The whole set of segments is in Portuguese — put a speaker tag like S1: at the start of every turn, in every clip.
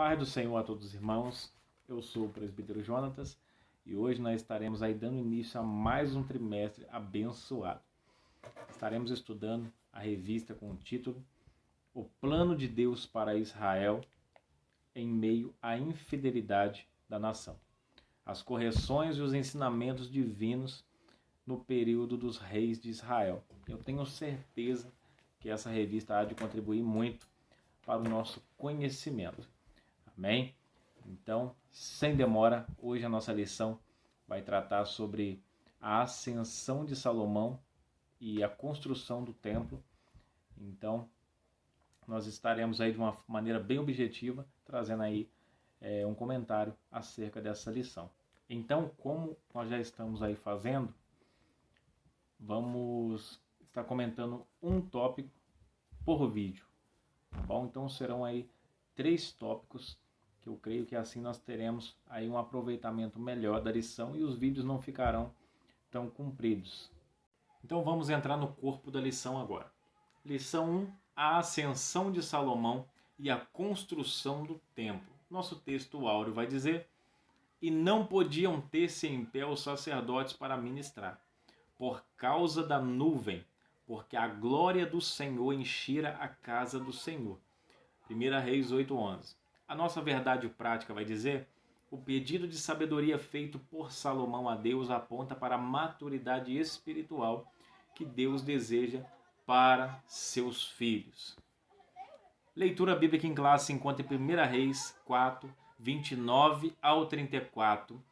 S1: paz do Senhor a todos os irmãos, eu sou o presbítero Jonatas e hoje nós estaremos aí dando início a mais um trimestre abençoado. Estaremos estudando a revista com o título O Plano de Deus para Israel em meio à infidelidade da nação. As correções e os ensinamentos divinos no período dos reis de Israel. Eu tenho certeza que essa revista há de contribuir muito para o nosso conhecimento. Amém? Então, sem demora, hoje a nossa lição vai tratar sobre a ascensão de Salomão e a construção do templo. Então, nós estaremos aí de uma maneira bem objetiva, trazendo aí um comentário acerca dessa lição. Então, como nós já estamos aí fazendo, vamos estar comentando um tópico por vídeo, tá bom? Então serão aí 3 tópicos, que eu creio que assim nós teremos aí um aproveitamento melhor da lição e os vídeos não ficarão tão compridos. Então vamos entrar no corpo da lição agora. Lição 1, a ascensão de Salomão e a construção do templo. Nosso texto áureo vai dizer: e não podiam ter-se em pé os sacerdotes para ministrar, por causa da nuvem, porque a glória do Senhor enchera a casa do Senhor. 1 Reis 8:11. A nossa verdade prática vai dizer: o pedido de sabedoria feito por Salomão a Deus aponta para a maturidade espiritual que Deus deseja para seus filhos. Leitura bíblica em classe se encontra em 1 Reis 4, 29 ao 34.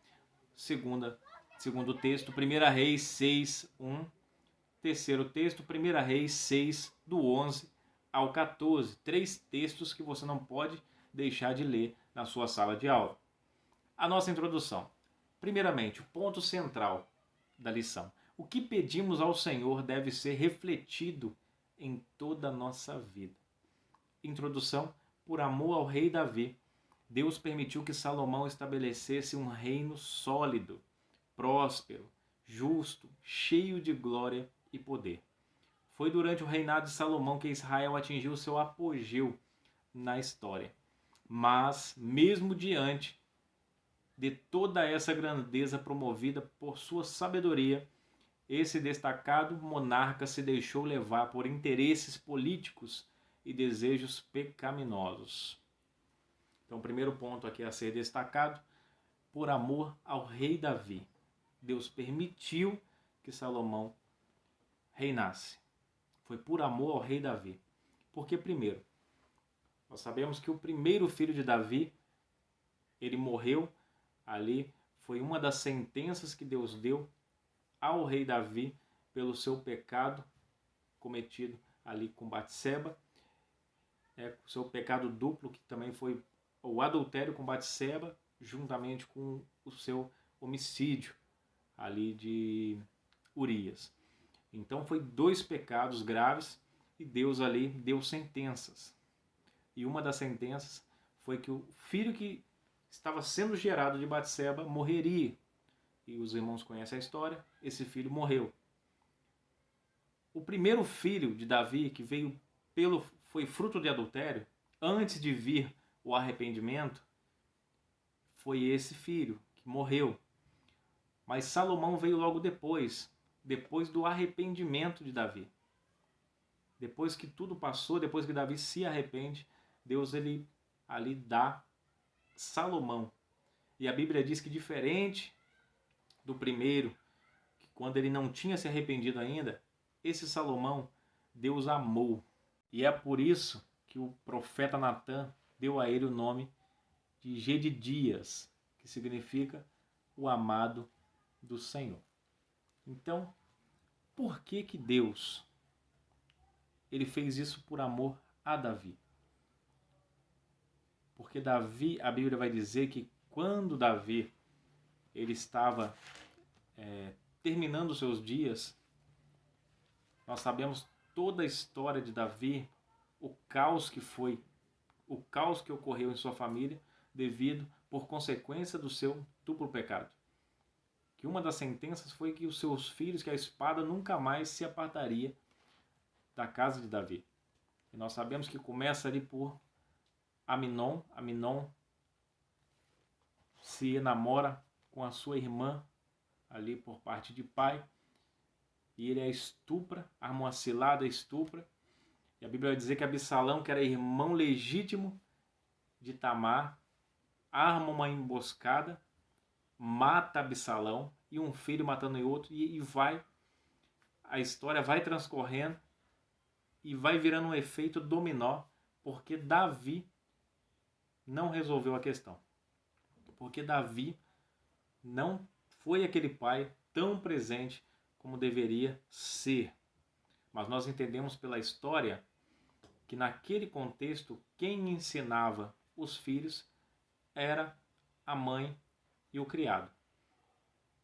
S1: Segundo texto, 1 Reis 6, 1. Terceiro texto, 1 Reis 6, do 11 ao 14. 3 textos que você não pode deixar de ler na sua sala de aula. A nossa introdução. Primeiramente, o ponto central da lição. O que pedimos ao Senhor deve ser refletido em toda a nossa vida. Introdução. Por amor ao rei Davi, Deus permitiu que Salomão estabelecesse um reino sólido, próspero, justo, cheio de glória e poder. Foi durante o reinado de Salomão que Israel atingiu seu apogeu na história. Mas, mesmo diante de toda essa grandeza promovida por sua sabedoria, esse destacado monarca se deixou levar por interesses políticos e desejos pecaminosos. Então, o primeiro ponto aqui a ser destacado: por amor ao rei Davi, Deus permitiu que Salomão reinasse. Foi por amor ao rei Davi. Porque, primeiro, nós sabemos que o primeiro filho de Davi, ele morreu ali, foi uma das sentenças que Deus deu ao rei Davi pelo seu pecado cometido ali com Batseba, o seu pecado duplo, que também foi o adultério com Batseba, juntamente com o seu homicídio ali de Urias. Então foi 2 pecados graves e Deus ali deu sentenças. E uma das sentenças foi que o filho que estava sendo gerado de Batseba morreria. E os irmãos conhecem a história, esse filho morreu. O primeiro filho de Davi, que foi fruto de adultério, antes de vir o arrependimento, foi esse filho que morreu. Mas Salomão veio logo depois do arrependimento de Davi. Depois que tudo passou, depois que Davi se arrepende, Deus ali dá Salomão. E a Bíblia diz que, diferente do primeiro, que quando ele não tinha se arrependido ainda, esse Salomão Deus amou. E é por isso que o profeta Natã deu a ele o nome de Gedidias, que significa o amado do Senhor. Então, por que Deus ele fez isso por amor a Davi? Porque Davi, a Bíblia vai dizer que quando Davi ele estava terminando os seus dias, nós sabemos toda a história de Davi, o caos que ocorreu em sua família por consequência do seu duplo pecado. Que uma das sentenças foi que os seus filhos, que a espada nunca mais se apartaria da casa de Davi. E nós sabemos que começa ali por Aminon. Aminon se enamora com a sua irmã, ali por parte de pai, e ele a estupra, arma uma cilada, estupra. E a Bíblia vai dizer que Absalão, que era irmão legítimo de Tamar, arma uma emboscada, mata Absalão, e um filho matando o outro, e vai, a história vai transcorrendo, e vai virando um efeito dominó, porque Davi não resolveu a questão. Porque Davi não foi aquele pai tão presente como deveria ser. Mas nós entendemos pela história que naquele contexto quem ensinava os filhos era a mãe e o criado.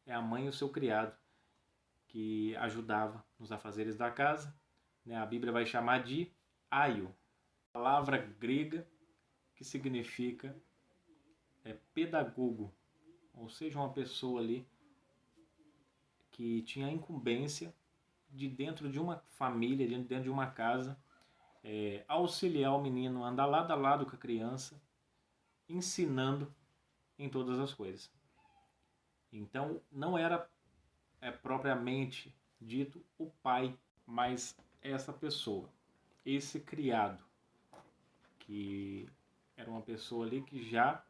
S1: É a mãe e o seu criado que ajudava nos afazeres da casa. A Bíblia vai chamar de aio, palavra grega que significa pedagogo, ou seja, uma pessoa ali que tinha a incumbência de dentro de uma família, dentro de uma casa, auxiliar o menino a andar lado a lado com a criança, ensinando em todas as coisas. Então não era propriamente dito o pai, mas essa pessoa, esse criado, que era uma pessoa ali que já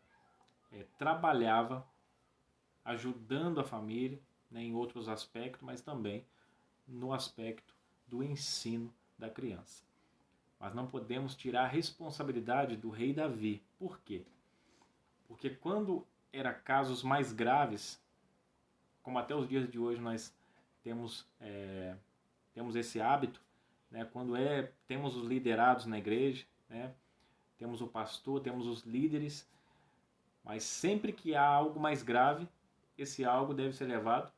S1: trabalhava ajudando a família, em outros aspectos, mas também no aspecto do ensino da criança. Mas não podemos tirar a responsabilidade do rei Davi. Por quê? Porque quando eram casos mais graves, como até os dias de hoje nós temos esse hábito, quando temos os liderados na igreja, temos o pastor, temos os líderes, mas sempre que há algo mais grave, esse algo deve ser levado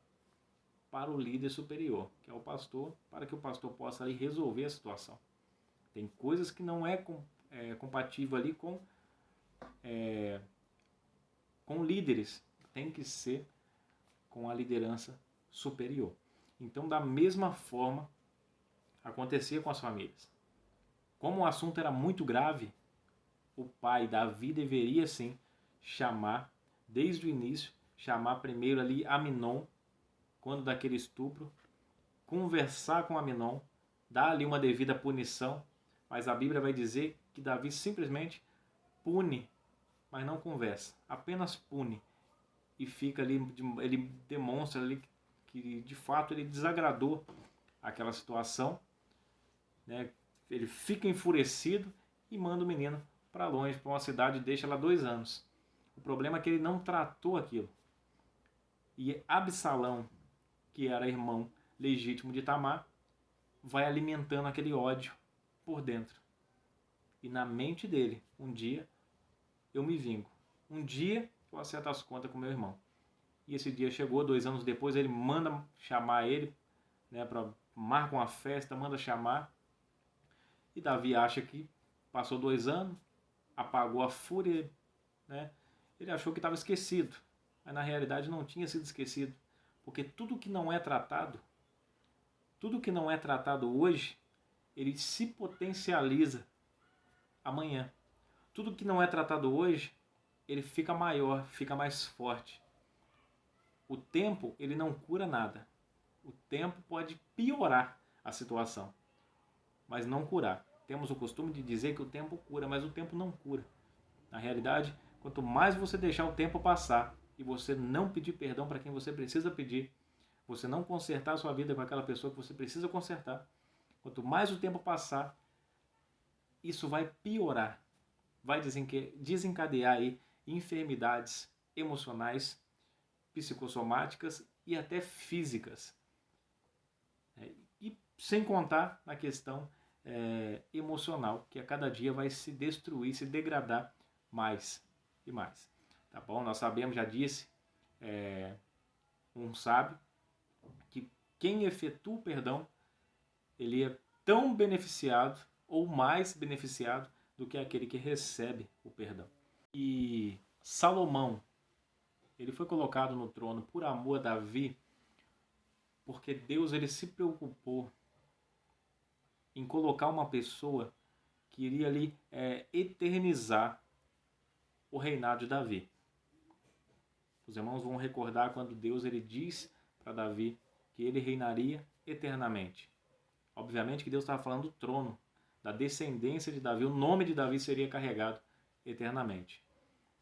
S1: para o líder superior, que é o pastor, para que o pastor possa ali resolver a situação. Tem coisas que não é compatível ali com líderes, tem que ser com a liderança superior. Então, da mesma forma, acontecia com as famílias. Como o assunto era muito grave, o pai Davi deveria sim chamar, desde o início, chamar primeiro ali Aminon, quando daquele estupro, conversar com Aminon, dar ali uma devida punição, mas a Bíblia vai dizer que Davi simplesmente pune, mas não conversa, apenas pune, e fica ali, ele demonstra ali que de fato ele desagradou aquela situação, ele fica enfurecido e manda o menino para longe, para uma cidade, e deixa lá 2 anos. O problema é que ele não tratou aquilo. E Absalão, que era irmão legítimo de Tamar, vai alimentando aquele ódio por dentro. E na mente dele, um dia eu me vingo. Um dia eu acerto as contas com meu irmão. E esse dia chegou, 2 anos depois, ele manda chamar ele, marca uma festa, manda chamar. E Davi acha que passou 2 anos, apagou a fúria, ele achou que estava esquecido. Mas na realidade não tinha sido esquecido. Porque tudo que não é tratado hoje, ele se potencializa amanhã. Tudo que não é tratado hoje, ele fica maior, fica mais forte. O tempo, ele não cura nada. O tempo pode piorar a situação, mas não curar. Temos o costume de dizer que o tempo cura, mas o tempo não cura. Na realidade, quanto mais você deixar o tempo passar e você não pedir perdão para quem você precisa pedir, você não consertar a sua vida com aquela pessoa que você precisa consertar, quanto mais o tempo passar, isso vai piorar, vai desencadear aí enfermidades emocionais, psicossomáticas e até físicas. E sem contar na questão emocional, que a cada dia vai se destruir, se degradar mais e mais. Tá bom? Nós sabemos, já disse um sábio, que quem efetua o perdão, ele é tão beneficiado ou mais beneficiado do que aquele que recebe o perdão. E Salomão, ele foi colocado no trono por amor a Davi, porque Deus ele se preocupou em colocar uma pessoa que iria ali eternizar o reinado de Davi. Os irmãos vão recordar quando Deus ele diz para Davi que ele reinaria eternamente. Obviamente que Deus estava falando do trono, da descendência de Davi, o nome de Davi seria carregado eternamente,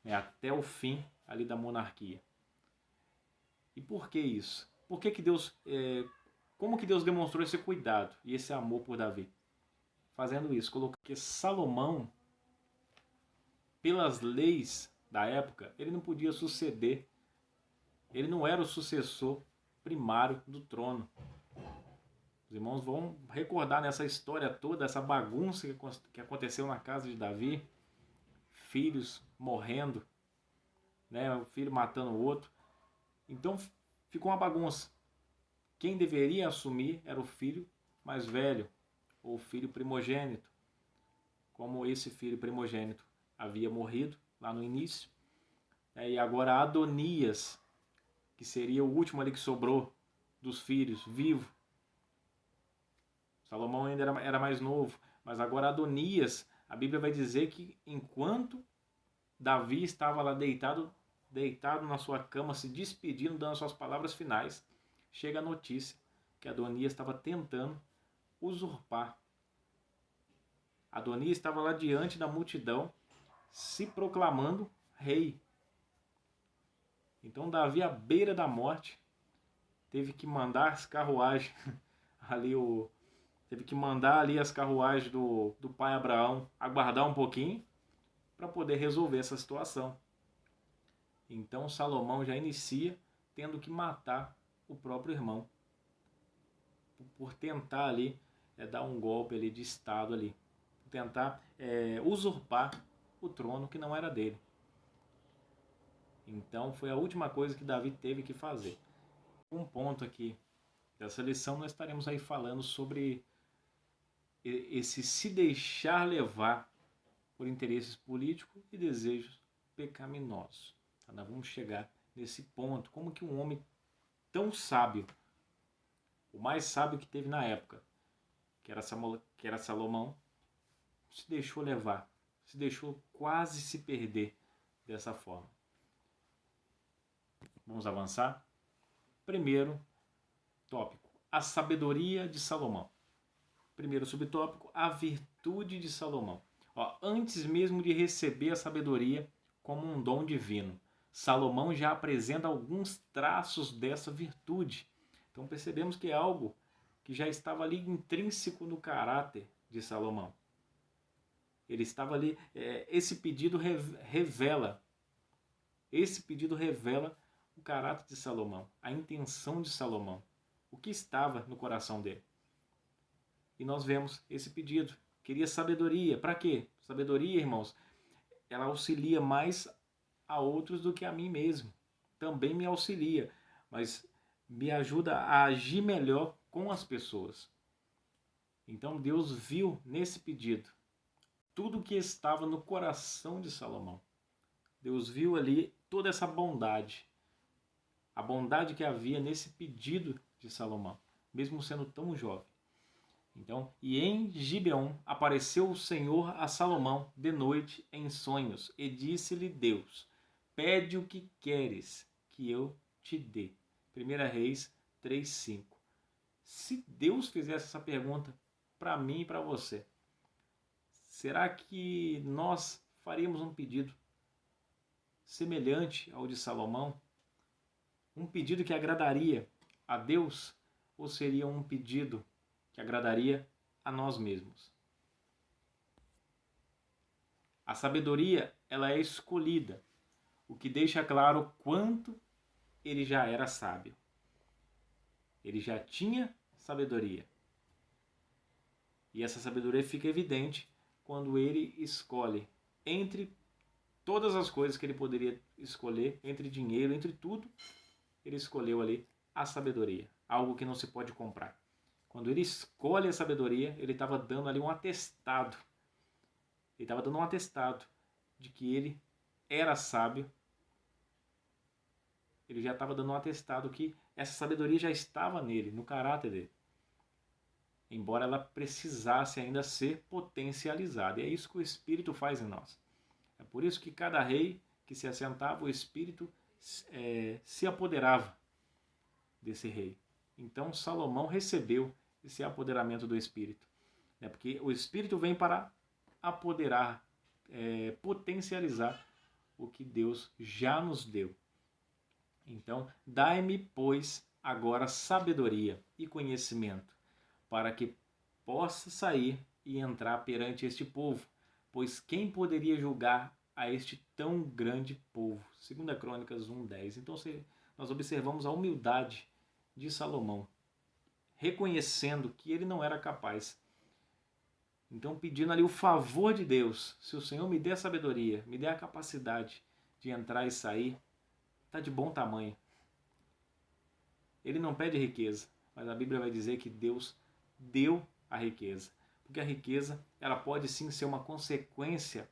S1: até o fim ali da monarquia. E por que isso? Por que Deus, como que Deus demonstrou esse cuidado e esse amor por Davi? Fazendo isso, colocou que Salomão, pelas leis da época, ele não podia suceder, ele não era o sucessor primário do trono. Os irmãos vão recordar nessa história toda, essa bagunça que aconteceu na casa de Davi, filhos morrendo, né, o filho matando o outro. Então ficou uma bagunça. Quem deveria assumir era o filho mais velho, ou o filho primogênito. Como esse filho primogênito havia morrido lá no início, e agora Adonias, que seria o último ali que sobrou dos filhos, vivo. Salomão ainda era mais novo, mas agora Adonias, a Bíblia vai dizer que enquanto Davi estava lá deitado na sua cama, se despedindo, dando suas palavras finais, chega a notícia que Adonias estava tentando usurpar. Adonias estava lá diante da multidão, se proclamando rei. Então Davi, à beira da morte, teve que mandar as carruagens teve que mandar ali as carruagens do pai Abraão aguardar um pouquinho para poder resolver essa situação. Então Salomão já inicia tendo que matar o próprio irmão por tentar ali dar um golpe ali de estado ali, tentar usurpar o trono que não era dele. Então foi a última coisa que Davi teve que fazer. Um ponto aqui dessa lição, nós estaremos aí falando sobre esse se deixar levar por interesses políticos e desejos pecaminosos. Então, nós vamos chegar nesse ponto, como que um homem tão sábio, o mais sábio que teve na época, que era Salomão, se deixou levar, se deixou quase se perder dessa forma. Vamos avançar? Primeiro tópico, a sabedoria de Salomão. Primeiro subtópico, a virtude de Salomão. Antes mesmo de receber a sabedoria como um dom divino, Salomão já apresenta alguns traços dessa virtude. Então percebemos que é algo que já estava ali intrínseco no caráter de Salomão. Ele estava ali, esse pedido revela o caráter de Salomão, a intenção de Salomão, o que estava no coração dele. E nós vemos esse pedido. Queria sabedoria. Para quê? Sabedoria, irmãos, ela auxilia mais a outros do que a mim mesmo. Também me auxilia, mas me ajuda a agir melhor com as pessoas. Então Deus viu nesse pedido tudo que estava no coração de Salomão. Deus viu ali toda essa bondade. A bondade que havia nesse pedido de Salomão, mesmo sendo tão jovem. Então, e em Gibeon apareceu o Senhor a Salomão de noite em sonhos, e disse-lhe Deus: pede o que queres que eu te dê. 1 Reis 3:5. Se Deus fizesse essa pergunta para mim e para você, será que nós faríamos um pedido semelhante ao de Salomão? Um pedido que agradaria a Deus, ou seria um pedido que agradaria a nós mesmos? A sabedoria, ela é escolhida, o que deixa claro quanto ele já era sábio. Ele já tinha sabedoria. E essa sabedoria fica evidente quando ele escolhe entre todas as coisas que ele poderia escolher, entre dinheiro, entre tudo, ele escolheu ali a sabedoria, algo que não se pode comprar. Quando ele escolhe a sabedoria, ele estava dando ali um atestado. Ele estava dando um atestado de que ele era sábio. Ele já estava dando um atestado que essa sabedoria já estava nele, no caráter dele. Embora ela precisasse ainda ser potencializada. E é isso que o Espírito faz em nós. É por isso que cada rei que se assentava, o Espírito se apoderava desse rei. Então Salomão recebeu esse apoderamento do Espírito, né? Porque o Espírito vem para apoderar, potencializar o que Deus já nos deu. Então, dai-me, pois, agora sabedoria e conhecimento, para que possa sair e entrar perante este povo, pois quem poderia julgar a este tão grande povo? 2 Crônicas 1:10. Então, nós observamos a humildade de Salomão, reconhecendo que ele não era capaz. Então, pedindo ali o favor de Deus, se o Senhor me dê a sabedoria, me dê a capacidade de entrar e sair, está de bom tamanho. Ele não pede riqueza, mas a Bíblia vai dizer que Deus deu a riqueza. Porque a riqueza, ela pode sim ser uma consequência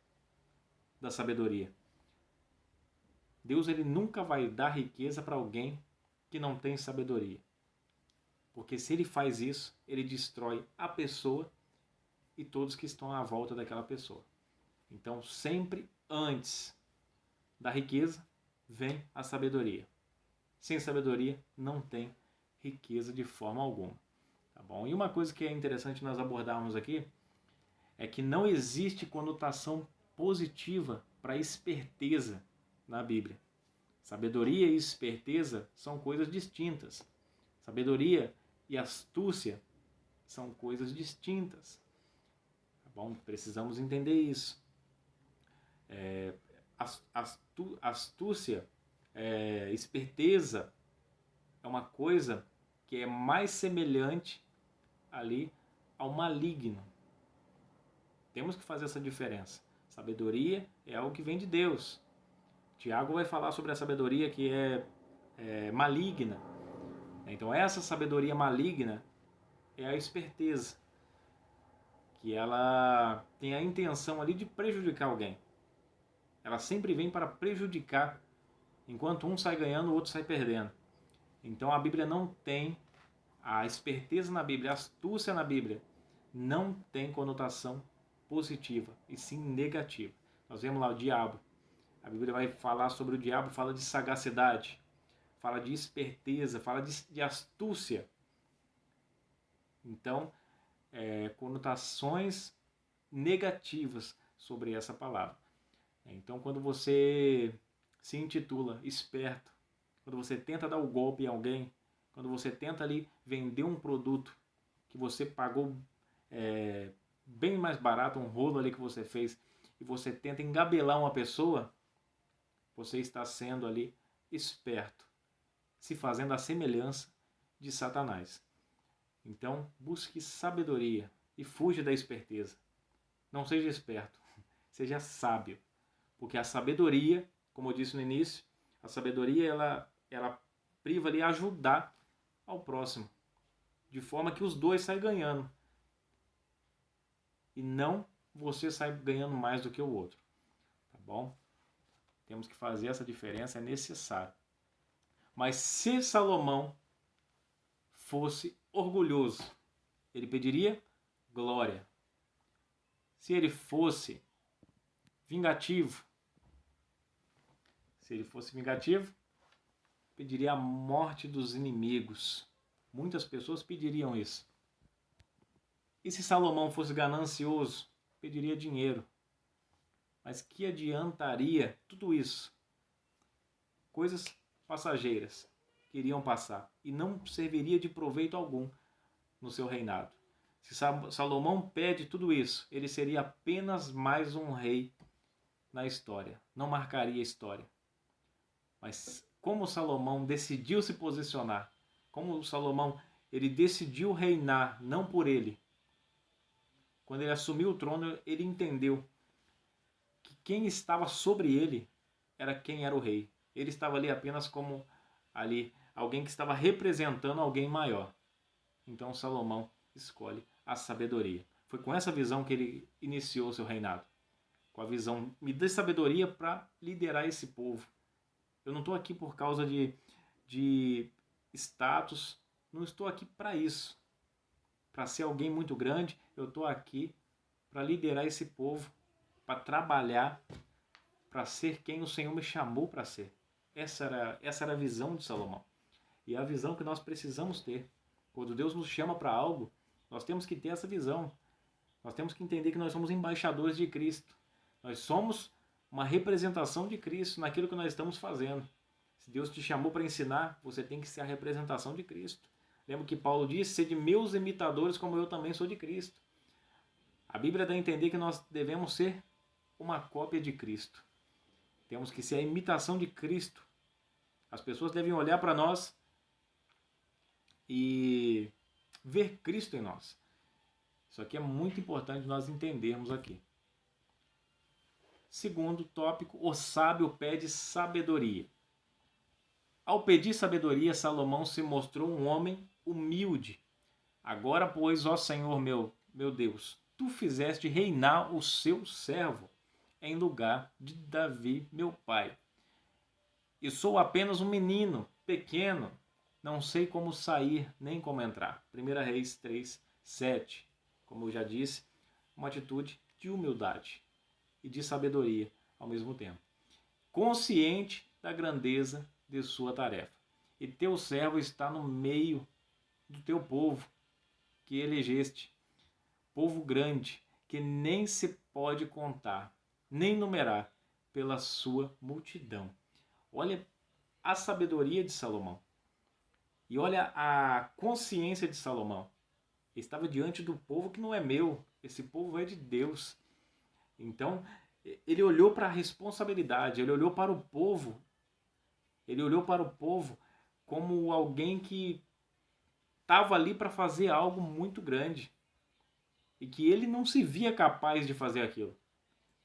S1: da sabedoria. Deus, ele nunca vai dar riqueza para alguém que não tem sabedoria. Porque se ele faz isso, ele destrói a pessoa e todos que estão à volta daquela pessoa. Então, sempre antes da riqueza, vem a sabedoria. Sem sabedoria, não tem riqueza de forma alguma. Tá bom? E uma coisa que é interessante nós abordarmos aqui é que não existe conotação positiva para esperteza na Bíblia. Sabedoria e esperteza são coisas distintas. Sabedoria e astúcia são coisas distintas. Tá bom? Precisamos entender isso. Astúcia, esperteza é uma coisa que é mais semelhante ali ao maligno. Temos que fazer essa diferença. Sabedoria é algo que vem de Deus. Tiago vai falar sobre a sabedoria que é maligna. Então essa sabedoria maligna é a esperteza, que ela tem a intenção ali de prejudicar alguém. Ela sempre vem para prejudicar. Enquanto um sai ganhando, o outro sai perdendo. Então a Bíblia não tem, a esperteza na Bíblia, a astúcia na Bíblia, não tem conotação positiva, e sim negativa. Nós vemos lá o diabo. A Bíblia vai falar sobre o diabo, fala de sagacidade, fala de esperteza, fala de astúcia. Então, conotações negativas sobre essa palavra. Então, quando você se intitula esperto, quando você tenta dar o golpe em alguém, quando você tenta ali vender um produto que você pagou bem mais barato, um rolo ali que você fez, e você tenta engabelar uma pessoa, você está sendo ali esperto, se fazendo a semelhança de Satanás. Então, busque sabedoria e fuja da esperteza. Não seja esperto, seja sábio. Porque a sabedoria, como eu disse no início, a sabedoria ela priva ali a ajudar ao próximo, de forma que os dois saem ganhando. E não você sai ganhando mais do que o outro. Tá bom? Temos que fazer essa diferença, é necessário. Mas se Salomão fosse orgulhoso, ele pediria glória. Se ele fosse vingativo, pediria a morte dos inimigos. Muitas pessoas pediriam isso. E se Salomão fosse ganancioso, pediria dinheiro. Mas que adiantaria tudo isso? Coisas passageiras que iriam passar e não serviria de proveito algum no seu reinado. Se Salomão pede tudo isso, ele seria apenas mais um rei na história, não marcaria a história. Mas como Salomão decidiu se posicionar, como Salomão ele decidiu reinar não por ele, quando ele assumiu o trono, ele entendeu que quem estava sobre ele era quem era o rei. Ele estava ali apenas como ali alguém que estava representando alguém maior. Então Salomão escolhe a sabedoria. Foi com essa visão que ele iniciou seu reinado. Com a visão, me dê sabedoria para liderar esse povo. Eu não estou aqui por causa de status, não estou aqui para isso. Para ser alguém muito grande, eu estou aqui para liderar esse povo, para trabalhar, para ser quem o Senhor me chamou para ser. Essa era a visão de Salomão. E é a visão que nós precisamos ter. Quando Deus nos chama para algo, nós temos que ter essa visão. Nós temos que entender que nós somos embaixadores de Cristo. Nós somos uma representação de Cristo naquilo que nós estamos fazendo. Se Deus te chamou para ensinar, você tem que ser a representação de Cristo. Lembra que Paulo disse: sede meus imitadores como eu também sou de Cristo. A Bíblia dá a entender que nós devemos ser uma cópia de Cristo. Temos que ser a imitação de Cristo. As pessoas devem olhar para nós e ver Cristo em nós. Isso aqui é muito importante nós entendermos aqui. Segundo tópico, o sábio pede sabedoria. Ao pedir sabedoria, Salomão se mostrou um homem humilde. Agora, pois, ó Senhor meu Deus, tu fizeste reinar o seu servo em lugar de Davi, meu pai. E sou apenas um menino, pequeno, não sei como sair nem como entrar. 1 Reis 3, 7. Como eu já disse, uma atitude de humildade e de sabedoria ao mesmo tempo. Consciente da grandeza de sua tarefa. E teu servo está no meio do teu povo, que elegeste. Povo grande, que nem se pode contar, nem numerar pela sua multidão. Olha a sabedoria de Salomão. E olha a consciência de Salomão. Ele estava diante do povo que não é meu. Esse povo é de Deus. Então, ele olhou para a responsabilidade, ele olhou para o povo. Ele olhou para o povo como alguém que estava ali para fazer algo muito grande. E que ele não se via capaz de fazer aquilo.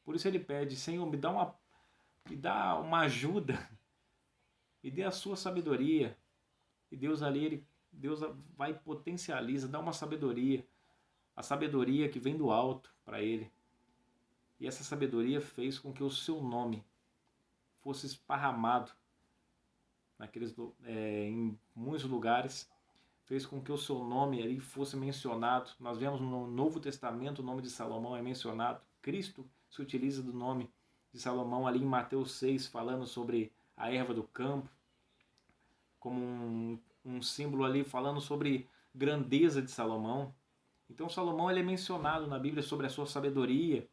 S1: Por isso ele pede: Senhor, me dá uma ajuda. Me dê a sua sabedoria. E Deus ali, Deus vai e potencializa, dá uma sabedoria. A sabedoria que vem do alto para ele. E essa sabedoria fez com que o seu nome fosse esparramado em muitos lugares. Fez com que o seu nome ali fosse mencionado. Nós vemos no Novo Testamento o nome de Salomão é mencionado. Cristo se utiliza do nome de Salomão ali em Mateus 6, falando sobre a erva do campo, como um símbolo ali falando sobre grandeza de Salomão. Então Salomão ele é mencionado na Bíblia sobre a sua sabedoria.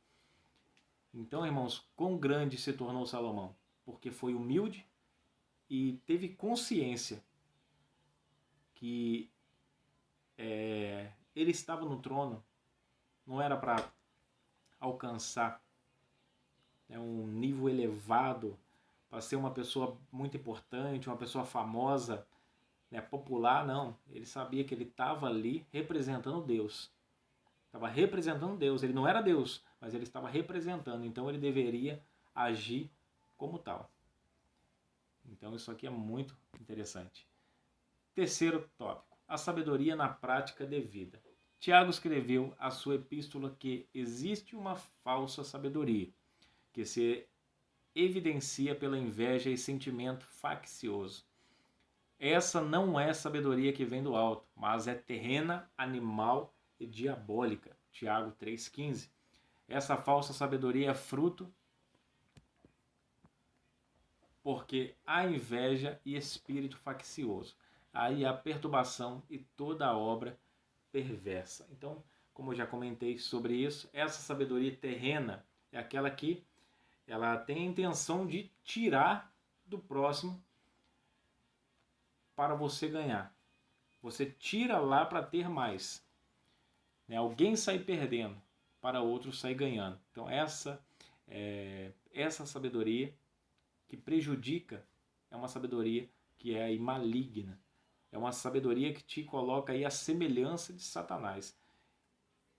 S1: Então, irmãos, quão grande se tornou Salomão? Porque foi humilde e teve consciência que ele estava no trono, não era para alcançar um nível elevado, para ser uma pessoa muito importante, uma pessoa famosa, popular, não. Ele sabia que ele estava ali representando Deus. Estava representando Deus. Ele não era Deus, mas ele estava representando. Então ele deveria agir como tal. Então isso aqui é muito interessante. Terceiro tópico: a sabedoria na prática de vida. Tiago escreveu a sua epístola que existe uma falsa sabedoria, que se evidencia pela inveja e sentimento faccioso. Essa não é sabedoria que vem do alto, mas é terrena, animal e diabólica. Tiago 3,15. Essa falsa sabedoria é fruto porque há inveja e espírito faccioso. Aí há perturbação e toda a obra perversa. Então, como eu já comentei sobre isso, essa sabedoria terrena é aquela que ela tem a intenção de tirar do próximo para você ganhar. Você tira lá para ter mais. Alguém sai perdendo para outro sair ganhando. Então essa sabedoria que prejudica é uma sabedoria que é maligna. É uma sabedoria que te coloca aí a semelhança de Satanás.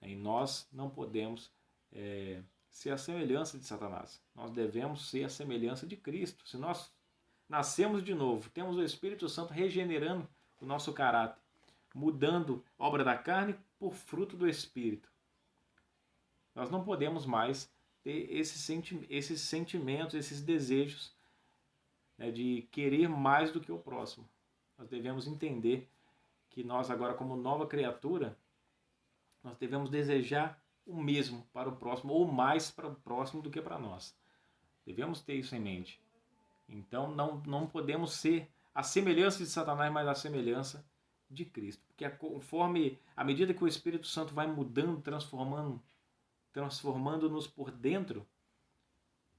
S1: E nós não podemos ser a semelhança de Satanás. Nós devemos ser a semelhança de Cristo. Se nós nascemos de novo, temos o Espírito Santo regenerando o nosso caráter, mudando a obra da carne por fruto do Espírito. Nós não podemos mais ter esses sentimentos, esses desejos de querer mais do que o próximo. Nós devemos entender que nós agora, como nova criatura, nós devemos desejar o mesmo para o próximo, ou mais para o próximo do que para nós. Devemos ter isso em mente. Então não podemos ser a semelhança de Satanás, mas a semelhança de Cristo. Porque à medida que o Espírito Santo vai mudando, transformando-nos por dentro,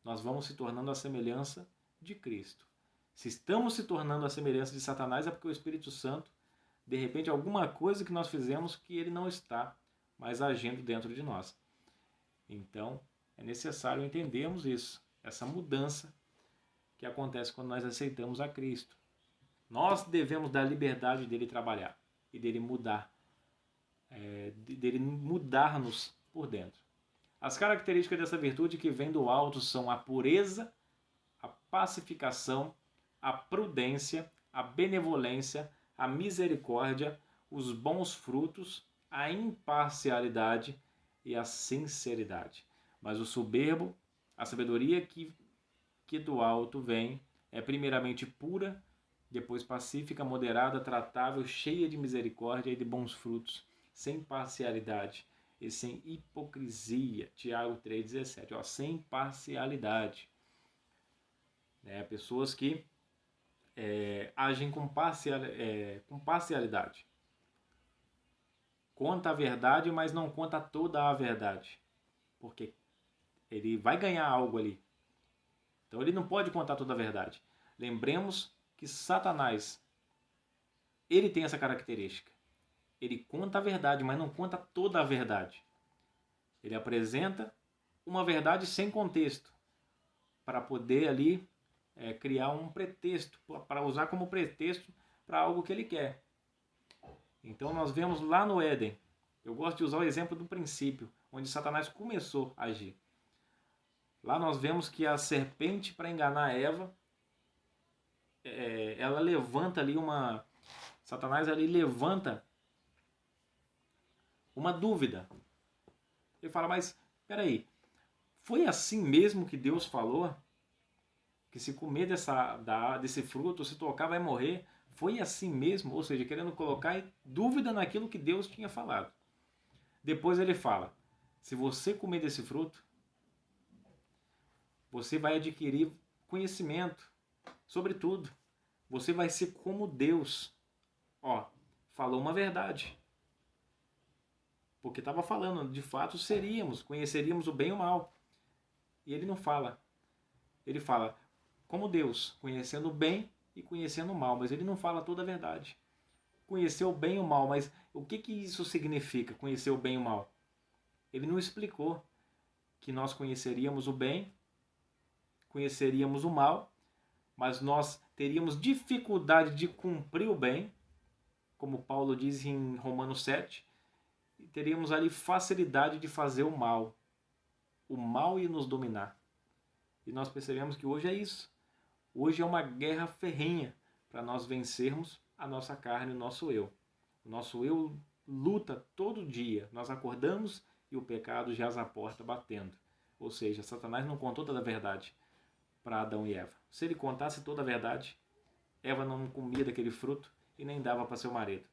S1: nós vamos se tornando a semelhança de Cristo. Se estamos se tornando a semelhança de Satanás, é porque o Espírito Santo, de repente, alguma coisa que nós fizemos que ele não está mais agindo dentro de nós. Então, é necessário entendermos isso, essa mudança que acontece quando nós aceitamos a Cristo. Nós devemos dar liberdade dele trabalhar e dele mudar-nos por dentro. As características dessa virtude que vem do alto são a pureza, a pacificação, a prudência, a benevolência, a misericórdia, os bons frutos, a imparcialidade e a sinceridade. Mas o soberbo, a sabedoria que do alto vem, é primeiramente pura, depois pacífica, moderada, tratável, cheia de misericórdia e de bons frutos, sem parcialidade e sem hipocrisia. Tiago 3,17. Sem parcialidade. Pessoas que agem com parcialidade. Conta a verdade, mas não conta toda a verdade. Porque ele vai ganhar algo ali. Então ele não pode contar toda a verdade. Lembremos que Satanás, ele tem essa característica. Ele conta a verdade, mas não conta toda a verdade. Ele apresenta uma verdade sem contexto, para poder ali criar um pretexto, para usar como pretexto para algo que ele quer. Então nós vemos lá no Éden, eu gosto de usar o exemplo do princípio, onde Satanás começou a agir. Lá nós vemos que a serpente, para enganar Eva, ela levanta ali Satanás ali levanta uma dúvida. Ele fala, mas peraí, foi assim mesmo que Deus falou? Que se comer desse fruto, se tocar, vai morrer? Foi assim mesmo? Ou seja, querendo colocar dúvida naquilo que Deus tinha falado. Depois ele fala, se você comer desse fruto, você vai adquirir conhecimento sobre tudo. Você vai ser como Deus. Falou uma verdade. Porque estava falando, de fato conheceríamos o bem e o mal. E ele não fala. Ele fala, como Deus, conhecendo o bem e conhecendo o mal. Mas ele não fala toda a verdade. Conhecer o bem e o mal, mas o que isso significa, conhecer o bem e o mal? Ele não explicou que nós conheceríamos o bem, conheceríamos o mal, mas nós teríamos dificuldade de cumprir o bem, como Paulo diz em Romanos 7, e teríamos ali facilidade de fazer o mal ia nos dominar. E nós percebemos que hoje é isso. Hoje é uma guerra ferrenha para nós vencermos a nossa carne, o nosso eu. O nosso eu luta todo dia. Nós acordamos e o pecado jaz à porta batendo. Ou seja, Satanás não contou toda a verdade para Adão e Eva. Se ele contasse toda a verdade, Eva não comia daquele fruto e nem dava para seu marido.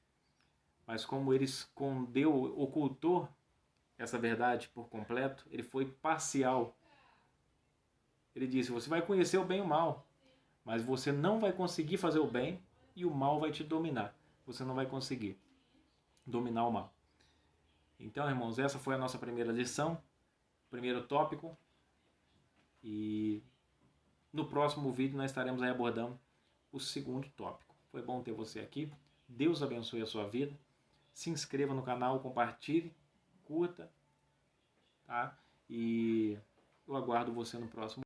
S1: Mas como ele escondeu, ocultou essa verdade por completo, ele foi parcial. Ele disse, você vai conhecer o bem e o mal, mas você não vai conseguir fazer o bem e o mal vai te dominar. Você não vai conseguir dominar o mal. Então, irmãos, essa foi a nossa primeira lição, primeiro tópico. E no próximo vídeo nós estaremos aí abordando o segundo tópico. Foi bom ter você aqui. Deus abençoe a sua vida. Se inscreva no canal, compartilhe, curta, tá? E eu aguardo você no próximo